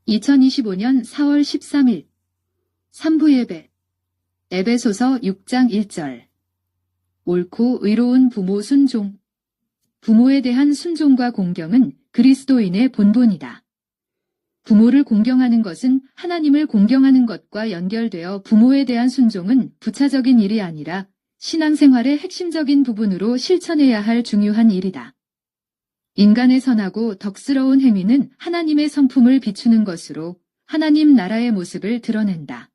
2025년 4월 13일 3부 예배 에베소서 6장 1절 옳고 의로운 부모 순종. 부모에 대한 순종과 공경은 그리스도인의 본본이다. 부모를 공경하는 것은 하나님을 공경하는 것과 연결되어 부모에 대한 순종은 부차적인 일이 아니라 신앙생활의 핵심적인 부분으로 실천해야 할 중요한 일이다. 인간의 선하고 덕스러운 행위는 하나님의 성품을 비추는 것으로 하나님 나라의 모습을 드러낸다.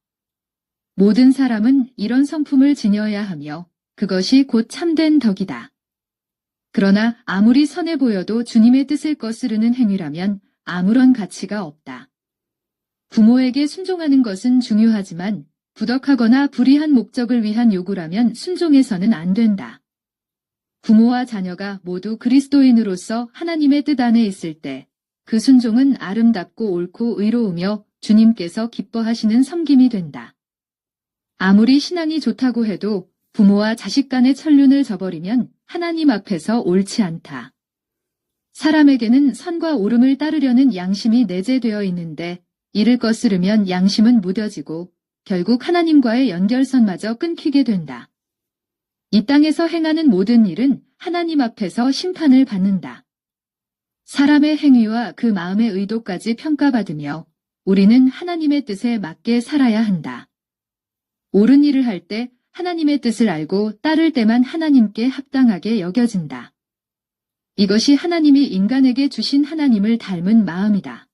모든 사람은 이런 성품을 지녀야 하며 그것이 곧 참된 덕이다. 그러나 아무리 선해 보여도 주님의 뜻을 거스르는 행위라면 아무런 가치가 없다. 부모에게 순종하는 것은 중요하지만 부덕하거나 불의한 목적을 위한 요구라면 순종해서는 안 된다. 부모와 자녀가 모두 그리스도인으로서 하나님의 뜻 안에 있을 때 그 순종은 아름답고 옳고 의로우며 주님께서 기뻐하시는 섬김이 된다. 아무리 신앙이 좋다고 해도 부모와 자식 간의 천륜을 저버리면 하나님 앞에서 옳지 않다. 사람에게는 선과 옳음을 따르려는 양심이 내재되어 있는데 이를 거스르면 양심은 무뎌지고 결국 하나님과의 연결선마저 끊기게 된다. 이 땅에서 행하는 모든 일은 하나님 앞에서 심판을 받는다. 사람의 행위와 그 마음의 의도까지 평가받으며 우리는 하나님의 뜻에 맞게 살아야 한다. 옳은 일을 할 때 하나님의 뜻을 알고 따를 때만 하나님께 합당하게 여겨진다. 이것이 하나님이 인간에게 주신 하나님을 닮은 마음이다.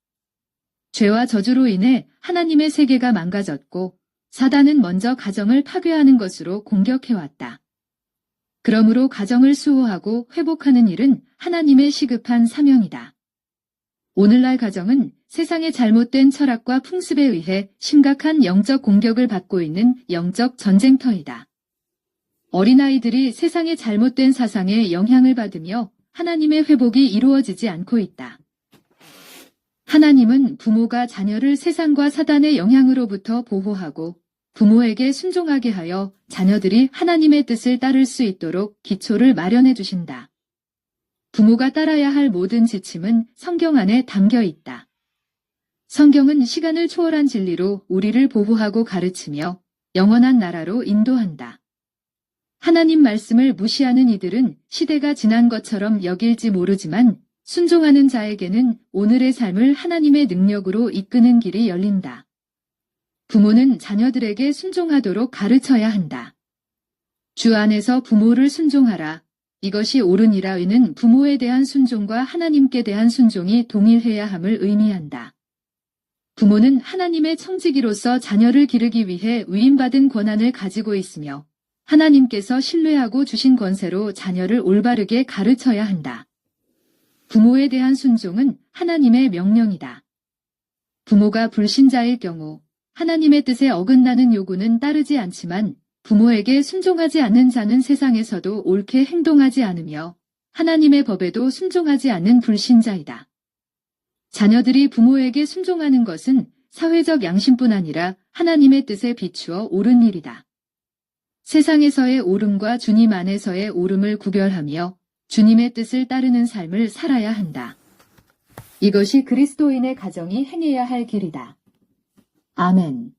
죄와 저주로 인해 하나님의 세계가 망가졌고 사단은 먼저 가정을 파괴하는 것으로 공격해왔다. 그러므로 가정을 수호하고 회복하는 일은 하나님의 시급한 사명이다. 오늘날 가정은 세상의 잘못된 철학과 풍습에 의해 심각한 영적 공격을 받고 있는 영적 전쟁터이다. 어린아이들이 세상의 잘못된 사상에 영향을 받으며 하나님의 회복이 이루어지지 않고 있다. 하나님은 부모가 자녀를 세상과 사단의 영향으로부터 보호하고 부모에게 순종하게 하여 자녀들이 하나님의 뜻을 따를 수 있도록 기초를 마련해 주신다. 부모가 따라야 할 모든 지침은 성경 안에 담겨 있다. 성경은 시간을 초월한 진리로 우리를 보호하고 가르치며 영원한 나라로 인도한다. 하나님 말씀을 무시하는 이들은 시대가 지난 것처럼 여길지 모르지만 순종하는 자에게는 오늘의 삶을 하나님의 능력으로 이끄는 길이 열린다. 부모는 자녀들에게 순종하도록 가르쳐야 한다. 주 안에서 부모를 순종하라. 이것이 옳으니라는 부모에 대한 순종과 하나님께 대한 순종이 동일해야 함을 의미한다. 부모는 하나님의 청지기로서 자녀를 기르기 위해 위임받은 권한을 가지고 있으며 하나님께서 신뢰하고 주신 권세로 자녀를 올바르게 가르쳐야 한다. 부모에 대한 순종은 하나님의 명령이다. 부모가 불신자일 경우 하나님의 뜻에 어긋나는 요구는 따르지 않지만 부모에게 순종하지 않는 자는 세상에서도 옳게 행동하지 않으며 하나님의 법에도 순종하지 않는 불신자이다. 자녀들이 부모에게 순종하는 것은 사회적 양심뿐 아니라 하나님의 뜻에 비추어 옳은 일이다. 세상에서의 옳음과 주님 안에서의 옳음을 구별하며 주님의 뜻을 따르는 삶을 살아야 한다. 이것이 그리스도인의 가정이 행해야 할 길이다. 아멘.